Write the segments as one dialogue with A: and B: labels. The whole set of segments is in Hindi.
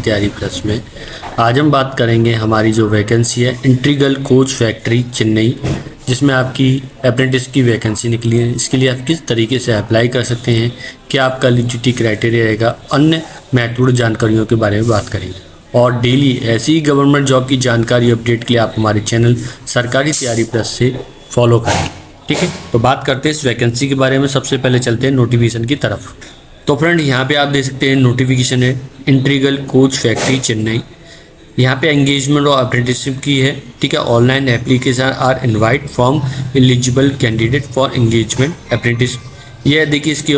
A: तैयारी प्लस में आज हम बात करेंगे हमारी जो वैकेंसी है इंटीग्रल कोच फैक्ट्री चेन्नई, जिसमें आपकी अप्रेंटिस की वैकेंसी निकली है। इसके लिए आप किस तरीके से अप्लाई कर सकते हैं, क्या आपका एलिजिबिलिटी क्राइटेरिया रहेगा, अन्य महत्वपूर्ण जानकारियों के बारे में बात करेंगे। और डेली ऐसी ही गवर्नमेंट जॉब की जानकारी अपडेट के लिए आप हमारे चैनल सरकारी तैयारी प्लस से फॉलो करें। ठीक है, तो बात करते हैं इस वैकेंसी के बारे में। सबसे पहले चलते हैं नोटिफिकेशन की तरफ। तो फ्रेंड, यहाँ पे आप देख सकते हैं नोटिफिकेशन है इंटीग्रल कोच फैक्ट्री चेन्नई। यहाँ पे एंगेजमेंट और अप्रेंटिसशिप की है। ठीक है, online application are invite from eligible candidate for engagement apprentice. ये देखिए इसकी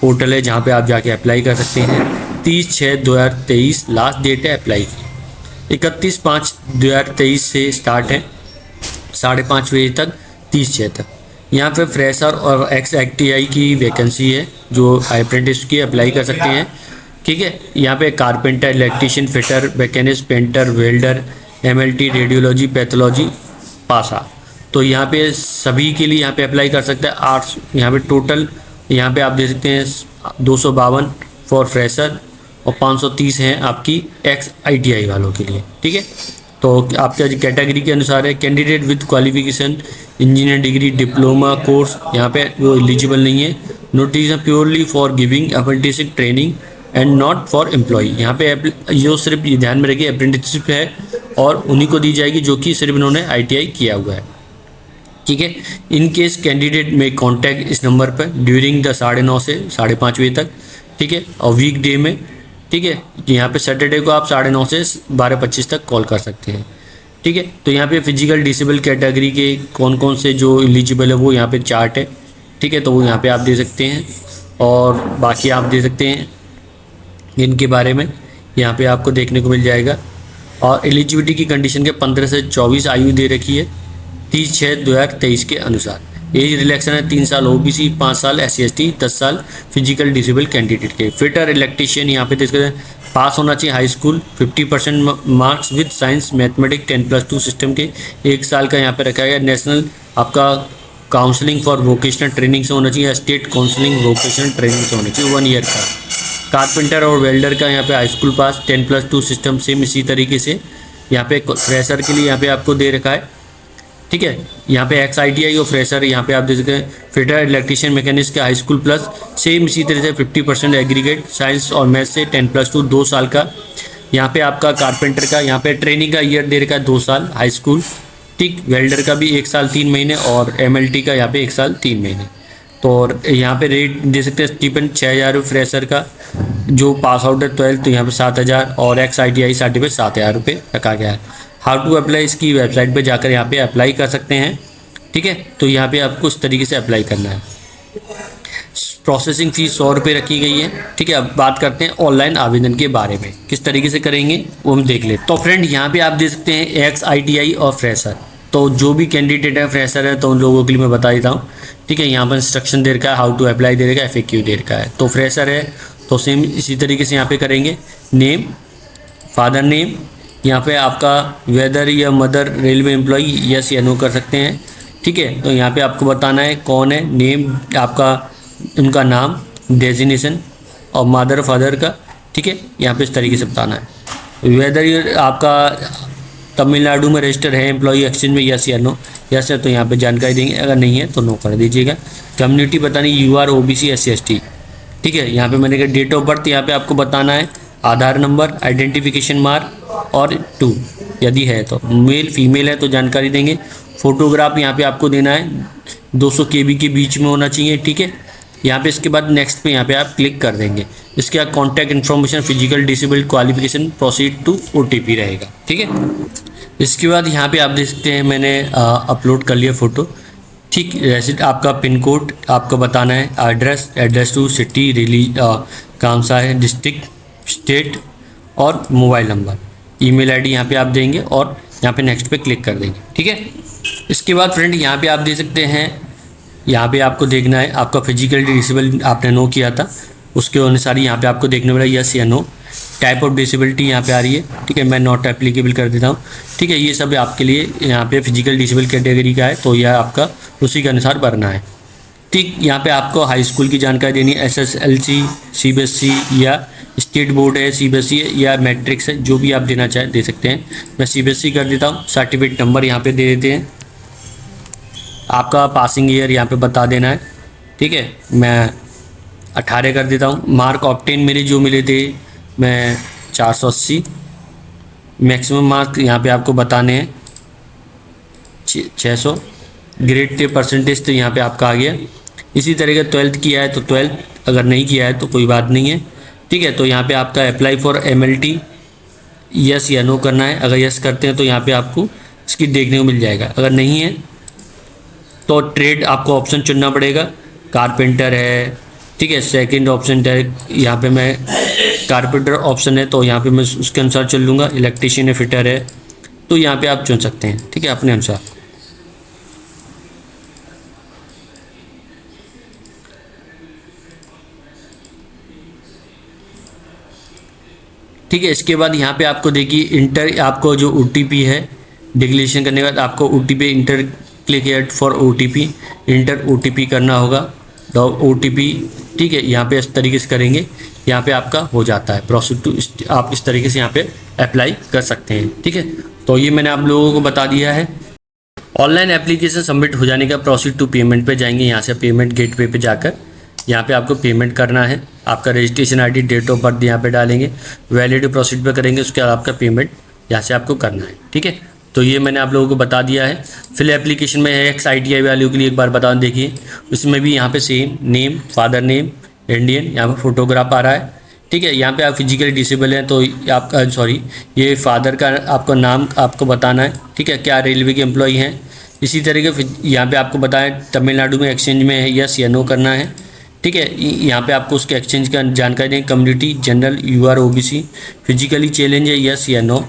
A: पोर्टल है जहाँ पे आप जाके अप्लाई कर सकते हैं। 30/6/2023 लास्ट डेट है अप्लाई की। 31/5/2023 से स्टार्ट है, 5:30 बजे तक 30/6 तक। यहाँ पे फ्रेशर और एक्स ITI की वैकेंसी है जो अप्रेंटिस की अप्लाई कर सकते हैं। ठीक है, यहाँ पे carpenter, electrician, fitter, machinist, painter, welder, MLT, radiology, pathology पासा। तो यहाँ पे सभी के लिए यहाँ पे अप्लाई कर सकते हैं। आर्ट्स यहाँ पे टोटल यहाँ पे आप देख सकते हैं 252 फॉर फ्रेशर और 530 हैं आपकी एक्स ITI वालों के लिए। ठीक है, तो आपका कैटेगरी के अनुसार है। Candidate with qualification engineer degree, diploma course यहाँ पे वो एलिजिबल नहीं है। Notice purely for giving apprenticeship training and not for employ. यहाँ पे जो सिर्फ ये ध्यान में रखिए अप्रेंटिसशिप है और उन्हीं को दी जाएगी जो कि सिर्फ इन्होंने ITI किया हुआ है। ठीक है, इन केस कैंडिडेट में कॉन्टैक्ट इस नंबर पर ड्यूरिंग द 9:30 से 5:30 बजे तक। ठीक है, और वीक डे में। ठीक है, यहाँ पे सैटरडे को आप 9:30 से 12:25 तक कॉल कर सकते हैं। ठीक है, तो यहाँ पे फिजिकल डिसेबल कैटेगरी के कौन कौन से जो एलिजिबल है वो यहाँ पे चार्ट है। ठीक है, तो वो यहाँ पे आप दे सकते हैं और बाकी आप दे सकते हैं इनके बारे में यहाँ पे आपको देखने को मिल जाएगा। और एलिजिबिलिटी की कंडीशन के 15 से 24 आयु दे रखी है 30/6/2023 के अनुसार। एज रिलैक्सन है 3 साल OBC, 5 साल SC/ST, 10 साल फिजिकल डिसेबल कैंडिडेट के। फिटर, इलेक्ट्रीशियन यहाँ पे देख सकते हैं पास होना चाहिए high school, 50% marks with science mathematics 10+2 system के। 1 साल का यहाँ पे रखा गया। नेशनल आपका काउंसलिंग फॉर वोकेशनल ट्रेनिंग से होना चाहिए, स्टेट काउंसलिंग वोकेशनल ट्रेनिंग से होना चाहिए 1 ईयर का। कारपेंटर और वेल्डर का यहाँ पे हाई स्कूल पास 10+2 सिस्टम सेम इसी तरीके से यहाँ पे फ्रेशर के लिए यहाँ पे आपको दे रखा है। ठीक है, यहाँ पे एक्स ITI और फ्रेशर यहाँ पे आप देख सकते हैं। फिटर, इलेक्ट्रीशियन, मैकेनिस्ट का हाई स्कूल प्लस सेम इसी तरह से 50% एग्रीगेट साइंस और मैथ से 10+2 2 साल का। यहाँ पे आपका कारपेंटर का यहाँ पे ट्रेनिंग का ईयर दे रखा है 2 साल हाई स्कूल। ठीक, वेल्डर का भी 1 साल 3 महीने और MLT का यहाँ पे 1 साल 3 महीने। तो यहाँ पे रेट दे सकते हैं स्टीपेंड 6,000 फ्रेशर का, जो पास आउट है 12 तो यहाँ पे 7,000 और एक्स ITI सर्टिफिकेट 7,000 रुपये रखा गया है। हाउ टू अप्लाई, इसकी वेबसाइट पे जाकर यहाँ पे अप्लाई कर सकते हैं। ठीक है, तो यहाँ पे आपको इस तरीके से अप्लाई करना है। प्रोसेसिंग फ़ीस 100 रुपये रखी गई है। ठीक है, अब बात करते हैं ऑनलाइन आवेदन के बारे में, किस तरीके से करेंगे वो हम देख लें। तो फ्रेंड, यहाँ पे आप देख सकते हैं एक्स ITI और फ्रेशर। तो जो भी कैंडिडेट है फ्रेशर है तो उन लोगों के लिए मैं बता देता हूँ। ठीक है, यहाँ पर इंस्ट्रक्शन दे रखा है, हाउ टू अप्लाई दे रखा है, FAQ दे रखा है। तो फ्रेशर है तो सेम इसी तरीके से यहाँ पे करेंगे। नेम, फादर नेम, यहाँ पे आपका वेदर या मदर रेलवे एम्प्लॉय यस या नो कर सकते हैं। ठीक है, तो यहाँ पे आपको बताना है कौन है, नेम आपका, उनका नाम, डेजिग्नेशन और मदर फादर का। ठीक है, यहाँ पे इस तरीके से बताना है। वेदर आपका तमिलनाडु में रजिस्टर है एम्प्लॉय एक्सचेंज में, यस या नो। यस है तो यहाँ पे जानकारी देंगे, अगर नहीं है तो नो कर दीजिएगा। कम्युनिटी बतानी, UR OBC SC/ST। ठीक है, यहाँ पे मैंने कहा डेट ऑफ बर्थ यहाँ पे आपको बताना है, आधार नंबर, आइडेंटिफिकेशन मार्क और 2 यदि है तो, मेल फीमेल है तो जानकारी देंगे। फोटोग्राफ यहाँ पे आपको देना है 200 KB के बीच में होना चाहिए। ठीक है, यहाँ पे इसके बाद नेक्स्ट पे यहाँ पे आप क्लिक कर देंगे। इसके बाद contact information, physical disabled qualification, proceed to OTP रहेगा। ठीक है, इसके बाद यहाँ पे आप देख सकते हैं मैंने अपलोड कर लिया फ़ोटो। ठीक, रेसिड आपका पिन कोड आपको बताना है, एड्रेस टू सिटी, कौन सा है, डिस्ट्रिक्ट, स्टेट और मोबाइल नंबर, ईमेल ID यहाँ पे आप देंगे और यहाँ पे नेक्स्ट पे क्लिक कर देंगे। ठीक है, इसके बाद फ्रेंड यहाँ पे आप दे सकते हैं, यहाँ पे आपको देखना है आपका फिजिकल डिसेबल आपने नो किया था, उसके अनुसार यहाँ पे आपको देखने वाला यस या नो। टाइप ऑफ डिसेबिलिटी यहाँ पे आ रही है। ठीक है, मैं नॉट एप्लीकेबल कर देता हूँ। ठीक है, ये सब आपके लिए यहाँ पे फिजिकल डिसेबल कैटेगरी का है तो यह आपका उसी के अनुसार भरना है। ठीक, यहाँ पे आपको हाई स्कूल की जानकारी देनी है, SSLC, CBSE या स्टेट बोर्ड है, सीबीएसई है या मैट्रिक्स है, जो भी आप देना चाहें दे सकते हैं। मैं सीबीएसई कर देता हूँ। सर्टिफिकेट नंबर यहाँ पे दे देते हैं, आपका पासिंग ईयर यहाँ पे बता देना है, ठीक है। मैं 18 कर देता हूँ। मार्क ऑब्टेन मेरे जो मिले थे मैं 480, मैक्सिमम मार्क यहाँ पे आपको बताने हैं 600, ग्रेड थे परसेंटेज तो यहाँ पे आपका आ गया। इसी तरह का 12th किया है तो 12th, अगर नहीं किया है तो कोई बात नहीं है, ठीक है। तो यहाँ पे आपका अप्लाई फॉर एमएलटी यस या नो करना है। अगर यस करते हैं तो यहाँ पे आपको इसकी देखने को मिल जाएगा, अगर नहीं है तो ट्रेड आपको ऑप्शन चुनना पड़ेगा। कारपेंटर है, ठीक है। सेकंड ऑप्शन है यहाँ पे मैं कारपेंटर ऑप्शन है तो यहाँ पे मैं उसके अनुसार चल लूँगा। इलेक्ट्रीशियन है, फिटर है, तो यहाँ पे आप चुन सकते हैं, ठीक है, अपने अनुसार। ठीक है। इसके बाद यहाँ पे आपको देखिए इंटर, आपको जो ओटीपी है डिक्लेरेशन करने के बाद आपको OTP inter click here for OTP, inter OTP करना होगा, ओटीपी, ठीक है। यहाँ पे इस तरीके से करेंगे, यहाँ पे आपका हो जाता है प्रोसीड टू, आप इस तरीके से यहाँ पे अप्लाई कर सकते हैं, ठीक है। तो ये मैंने आप लोगों को बता दिया है। ऑनलाइन एप्लीकेशन सबमिट हो जाने का प्रोसीड टू पेमेंट पे जाएंगे। यहाँ से पेमेंट गेटवे पे जाकर यहाँ पे आपको पेमेंट करना है। आपका registration ID, date of birth यहाँ पे डालेंगे, वैलिड प्रोसीड पे करेंगे, उसके बाद आपका पेमेंट यहाँ से आपको करना है, ठीक है। तो ये मैंने आप लोगों को बता दिया है। फिल एप्लीकेशन में एक्स ITI वालों के लिए एक बार बता देखिए, उसमें भी यहाँ पे same name, father name Indian, यहाँ पे फोटोग्राफ आ रहा है, ठीक है। यहाँ पे आप फिजिकली डिसेबल हैं तो आपका सॉरी ये फादर का आपका नाम आपको बताना है, ठीक है। क्या रेलवे के एम्प्लॉई हैं, इसी तरह के यहाँ पे आपको बताएं तमिलनाडु में एक्सचेंज में है, यस या नो करना है, ठीक है। यहाँ पे आपको उसके एक्सचेंज का जानकारी दें। Community general, UR OBC, physically challenge है, यस या नो,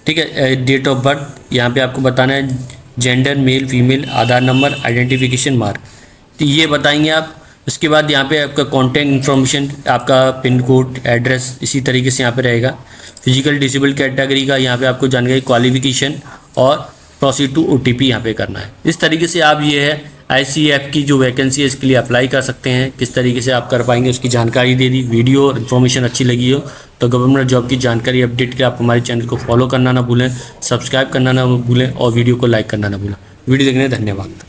A: ठीक है। डेट ऑफ बर्थ यहाँ पे आपको बताना है, जेंडर मेल फीमेल, आधार नंबर, आइडेंटिफिकेशन मार्क, तो ये बताएंगे आप। उसके बाद यहाँ पे आपका कॉन्टैक्ट इन्फॉर्मेशन, आपका पिन कोड, एड्रेस इसी तरीके से यहाँ पे रहेगा। फिजिकल डिसेबल कैटेगरी का यहाँ पे आपको जानकारी, क्वालिफिकेशन और प्रोसीड टू OTP यहाँ पे करना है। इस तरीके से आप ये है ICF की जो वैकेंसी है इसके लिए अप्लाई कर सकते हैं। किस तरीके से आप कर पाएंगे उसकी जानकारी दे दी। वीडियो और इन्फॉर्मेशन अच्छी लगी हो तो गवर्नमेंट जॉब की जानकारी अपडेट के आप हमारे चैनल को फॉलो करना ना भूलें, सब्सक्राइब करना ना भूलें और वीडियो को लाइक करना ना भूलें। वीडियो देखने धन्यवाद।